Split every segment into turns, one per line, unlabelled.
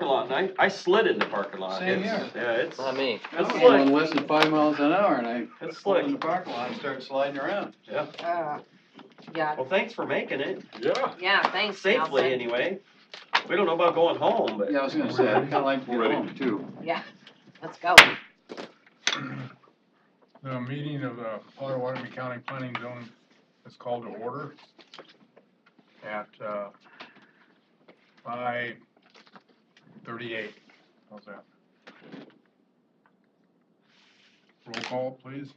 lot, and I slid in the parking lot.
Same
It's-
here.
Yeah, it's.
Not me.
I was
It's
going
slick.
less than 5 miles an hour and I
It's
pulled in
slick.
the parking lot and started sliding around.
Yeah.
Yeah,
Well, thanks for making it.
Yeah.
thanks,
Safely,
Nelson.
anyway. We don't know about going home, but.
Yeah, I was gonna say, I'd kinda like to get
Ready.
home too.
Yeah, let's go.
The meeting of the Pottawattamie County Planning Zone is called to order at 5:38. How's that? Roll call, please.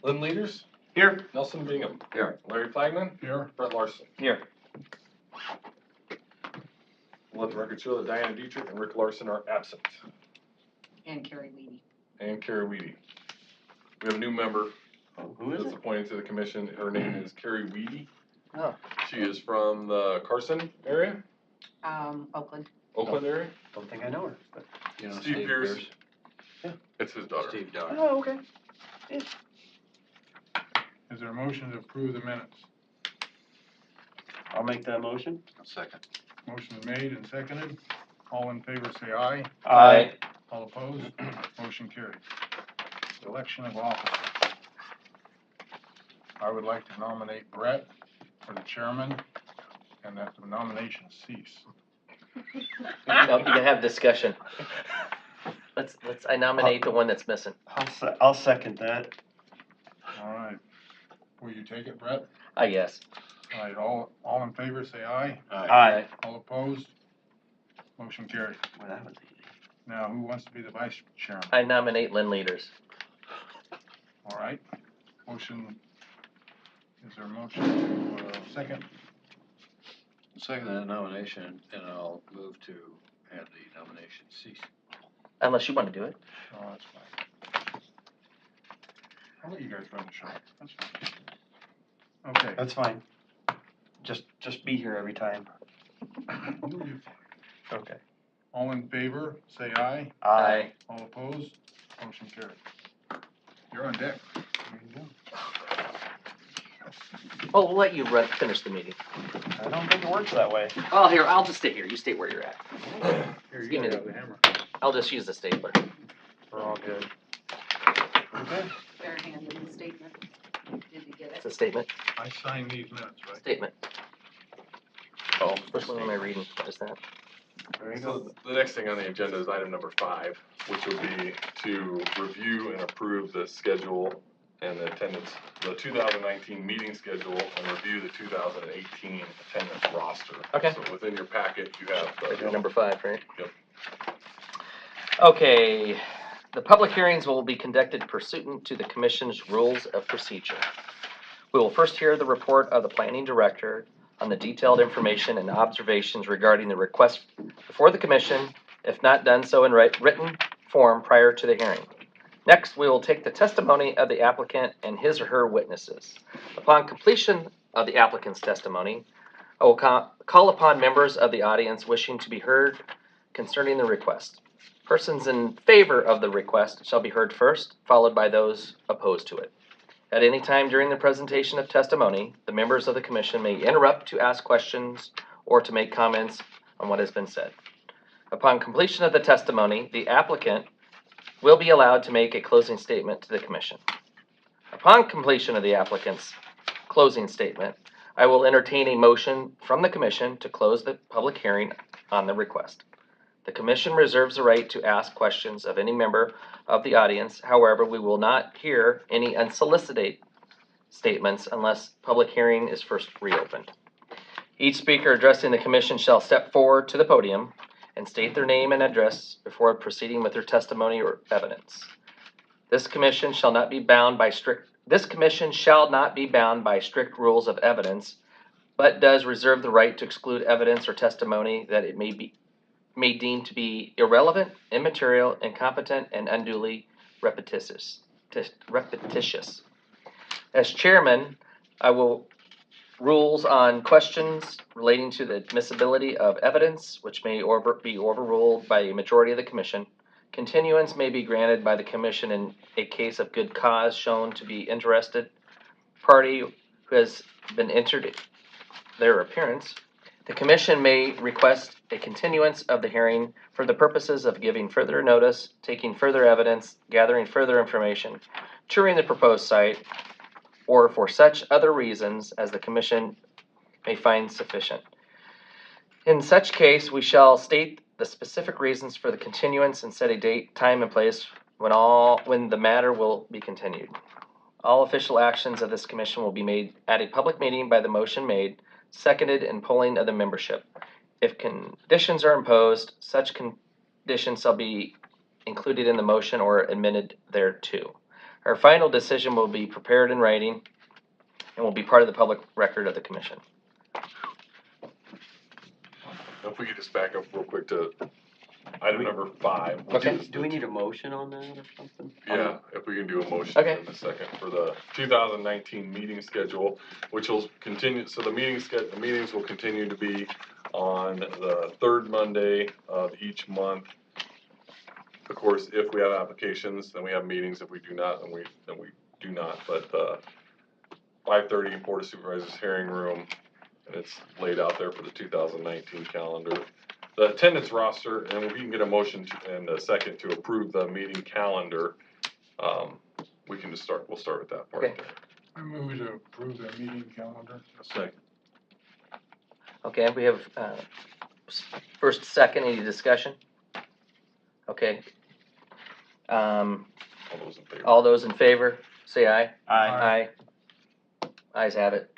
Lynn Leaders,
Here.
Nelson Bingham.
Here.
Larry Flagman,
Here.
Brett Larson.
Here.
Let the record show that Diana Dietrich and Rick Larson are absent.
And Carrie Weedy.
And Carrie Weedy. We have a new member
Oh, who is
that's
it?
appointed to the commission. Her name is Carrie Weedy.
Oh.
She is from the Carson area,
Oakland.
Oakland area.
Don't think I know her, but.
You know,
Steve Pierce.
Yeah.
It's his daughter.
Steve Dodge.
Oh, okay.
Is there a motion to approve the minutes?
I'll make that motion.
Second.
Motion is made and seconded. All in favor say aye.
Aye.
All opposed? Motion carried. Election of officers. I would like to nominate Brett for the chairman and that the nomination cease.
No, you can have discussion. I nominate the one that's missing.
I'll second that.
All right. Will you take it, Brett?
I guess.
All right, all in favor, say aye.
Aye.
All opposed? Motion carried.
Well, that was easy.
Now, who wants to be the vice chairman?
I nominate Lynn Leaders.
All right. Motion, is there a motion to second?
Second that nomination, and I'll move to have the nomination cease.
Unless you want to do it.
Oh, that's fine. I'll let you guys run the show. That's fine. Okay.
That's fine. Just be here every time.
You'll be fine.
Okay.
All in favor, say aye.
Aye.
All opposed? Motion carried. You're on deck.
Oh, we'll let you finish the meeting.
I don't think it works that way.
Oh, here, I'll just stay here. You stay where you're at.
Here,
Give me
you got the hammer.
I'll just use the stapler.
We're all good. Okay.
Fair hand in the statement. Did you get
It's
it?
a statement.
I signed these minutes, right?
Statement.
Oh.
Which one am I reading? What is that?
There you
So
go.
the next thing on the agenda is item number 5, which will be to review and approve the schedule and the attendance, the 2019 meeting schedule, and review the 2018 attendance roster.
Okay.
So within your packet, you have
Number 5, right?
Yep.
Okay, the public hearings will be conducted pursuant to the commission's rules of procedure. We will first hear the report of the planning director on the detailed information and observations regarding the request before the commission, if not done so in written form prior to the hearing. Next, we will take the testimony of the applicant and his or her witnesses. Upon completion of the applicant's testimony, I will call upon members of the audience wishing to be heard concerning the request. Persons in favor of the request shall be heard first, followed by those opposed to it. At any time during the presentation of testimony, the members of the commission may interrupt to ask questions or to make comments on what has been said. Upon completion of the testimony, the applicant will be allowed to make a closing statement to the commission. Upon completion of the applicant's closing statement, I will entertain a motion from the commission to close the public hearing on the request. The commission reserves the right to ask questions of any member of the audience. However, we will not hear any unsolicited statements unless public hearing is first reopened. Each speaker addressing the commission shall step forward to the podium and state their name and address before proceeding with their testimony or evidence. This commission shall not be bound by strict rules of evidence, but does reserve the right to exclude evidence or testimony that it may deem to be irrelevant, immaterial, incompetent, and unduly repetitious. As chairman, I will rules on questions relating to the admissibility of evidence, which may be overruled by a majority of the commission. Continuance may be granted by the commission in a case of good cause shown to be interested party who has been entered their appearance The commission may request a continuance of the hearing for the purposes of giving further notice, taking further evidence, gathering further information, touring the proposed site, or for such other reasons as the commission may find sufficient. In such case, we shall state the specific reasons for the continuance and set a date, time, and place when the matter will be continued. All official actions of this commission will be made at a public meeting by the motion made, seconded, and polling of the membership. If conditions are imposed, such conditions shall be included in the motion or amended thereto. Our final decision will be prepared in writing and will be part of the public record of the commission.
If we could just back up real quick to item number 5. which
Okay.
is
Do we need a motion on that or something?
Yeah, if we can do a motion
Okay.
in a second for the 2019 meeting schedule, which will continue, so the meetings will continue to be on the third Monday of each month. Of course, if we have applications, then we have meetings. If we do not, then we do not. But 5:30 Board of Supervisors hearing room, and it's laid out there for the 2019 calendar. The attendance roster, and we can get a motion and a second to approve the meeting calendar. We can just we'll start with that part
Okay.
there.
I move to approve the meeting calendar.
Second.
Okay, we have first, second, any discussion? Okay.
All those in favor?
All those in favor, say aye.
Aye.
Aye. Ayes have it.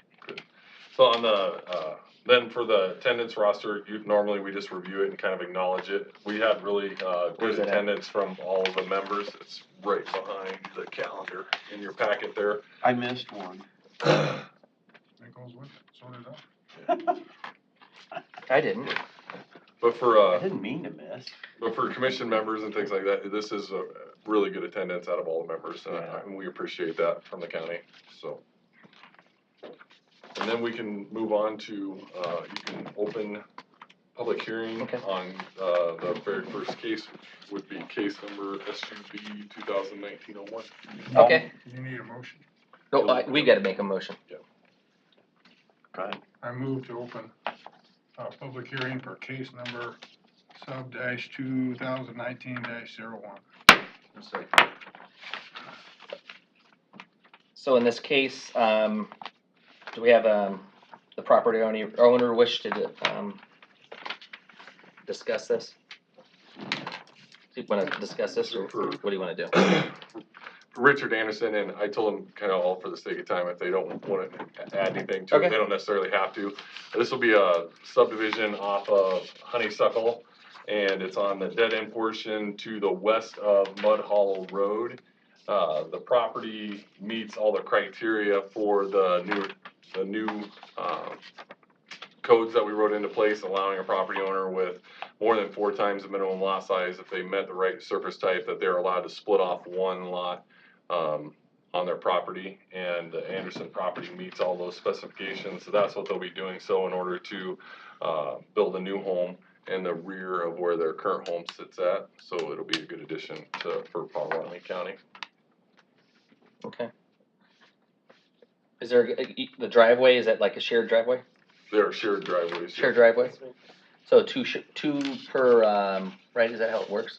So on the, then for the attendance roster, normally we just review it and kind of acknowledge it. We had really
Where's
good
that at?
attendance from all of the members. It's right behind the calendar in your packet there.
I missed one.
That goes with it, so did I.
I didn't.
But for,
I didn't mean to miss.
but for commission members and things like that, this is a really good attendance out of all the members,
Yeah.
and we appreciate that from the county, so. And then we can move on to, you can open public hearing
Okay.
on, the very first case, which would be case number SUB 2019-01.
Okay.
You need a motion.
No, we gotta make a motion.
Right.
I move to open a public hearing for case number sub-2019-01.
Second.
So in this case, do we have, the property owner wish to, discuss this? Do you wanna discuss this, or what do you wanna do?
Richard Anderson, and I told him kind of all for the sake of time, if they don't want to add anything to
Okay.
it, they don't necessarily have to. This will be a subdivision off of Honeysuckle, and it's on the dead end portion to the west of Mud Hollow Road. The property meets all the criteria for the new codes that we wrote into place, allowing a property owner with more than 4 times the minimum lot size, if they met the right surface type, that they're allowed to split off one lot on their property, and the Anderson property meets all those specifications, so that's what they'll be doing so in order to build a new home in the rear of where their current home sits at, so it'll be a good addition for Pottawattamie County.
Okay. Is there, the driveway, is that like a shared driveway?
They're shared driveways.
Shared driveway? So two per, right, is that how it works?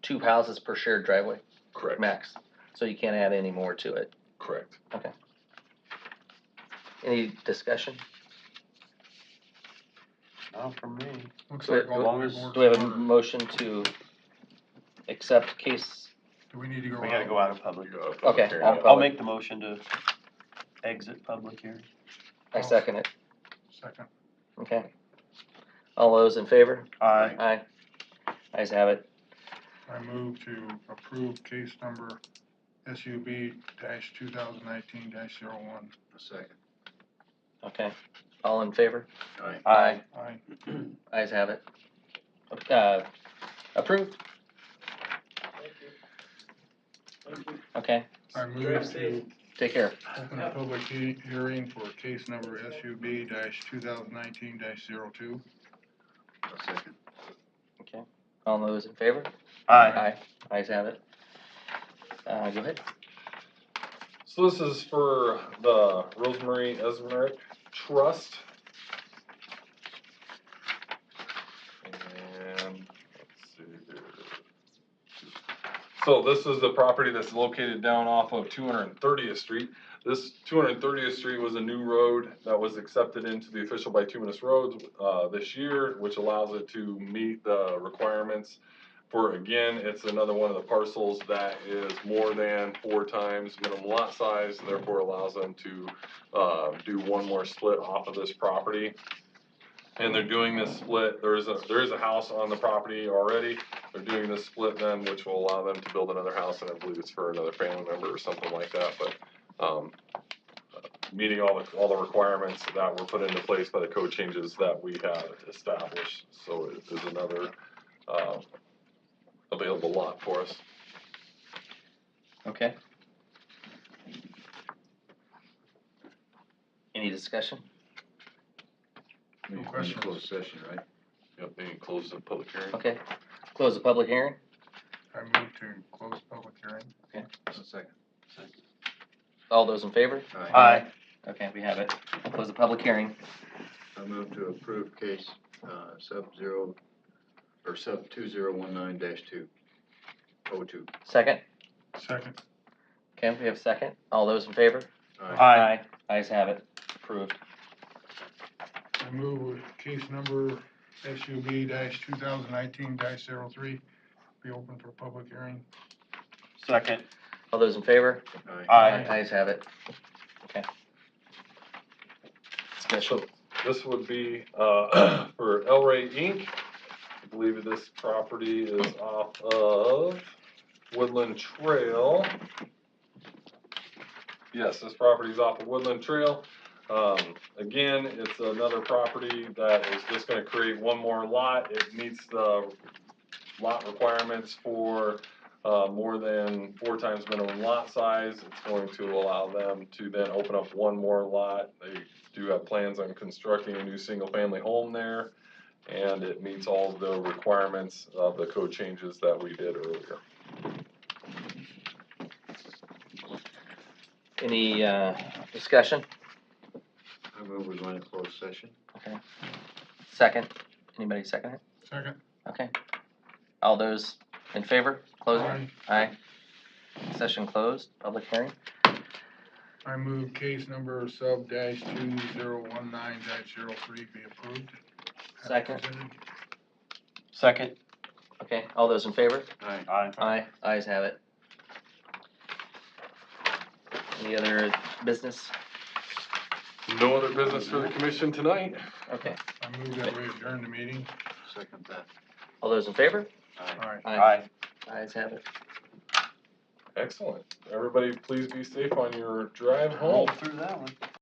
2 houses per shared driveway,
Correct,
max, so you can't add any more to it.
correct.
Okay. Any discussion?
Not from me.
Looks
Do we-
like all the
long as-
paperwork's
Do we have a
in order.
motion to accept case?
Do we need to go out?
We gotta go out of public.
Public
Okay,
hearing.
I'll-
I'll make the motion to exit public hearing.
I second it.
Second.
Okay. All those in favor?
Aye.
Aye. Ayes have it.
I move to approve case number SUB-2019-01.
Second.
Okay. All in favor?
Aye.
Aye.
Aye.
Ayes have it. Approved? Okay,
I move to
take care.
open a public hearing for case number SUB-2019-02.
Second.
Okay. All those in favor?
Aye.
Ayes have it. Go ahead.
So this is for the Rosemary Esmerich Trust. So this is the property that's located down off of 230th Street. This 230th Street was a new road that was accepted into the official bituminous roads this year, which allows it to meet the requirements for, again, it's another one of the parcels that is more than 4 times minimum lot size, therefore allows them to do one more split off of this property. And they're doing this split, there is a house on the property already. They're doing this split then, which will allow them to build another house, and I believe it's for another family member or something like that, but, meeting all the requirements that were put into place by the code changes that we have established. So it is another, available lot for us.
Okay. Any discussion?
No
We're in
questions.
closed session, right?
Yep, they can close the public hearing.
Okay. Close the public hearing.
I move to close public hearing.
A second.
All those in favor?
Aye.
Okay, we have it. Close the public hearing.
I move to approve case, sub 2019-2.
Second.
Second.
Okay, we have a second. All those in favor?
Aye.
Ayes have it. Approved.
I move with case number SUB-2019-03 be open for public hearing.
Second.
All those in favor?
Aye.
Ayes have it. Okay. Discussion.
This would be, for El Rey Inc. I believe this property is off of Woodland Trail. Yes, this property is off of Woodland Trail. Again, it's another property that is just gonna create one more lot. It meets the lot requirements for, more than 4 times minimum lot size. It's going to allow them to then open up one more lot. They do have plans on constructing a new single-family home there, and it meets all of the requirements of the code changes that we did earlier.
Any discussion?
I move we go into closed session.
Okay. Second. Anybody second it?
Second.
Okay. All those in favor? Closing?
Aye.
Aye. Session closed. Public hearing.
I move case number sub-2019-03 be approved. as
Second.
presented.
Second.
Okay. All those in favor?
Aye.
Aye.
Aye. Ayes have it. Any other business?
No other business for the commission tonight?
Okay.
I move that we adjourn the meeting.
Second that.
All those in favor?
Aye.
Aye.
Aye.
Ayes have it.
Excellent. Everybody, please be safe on your drive home.
Roll through that one.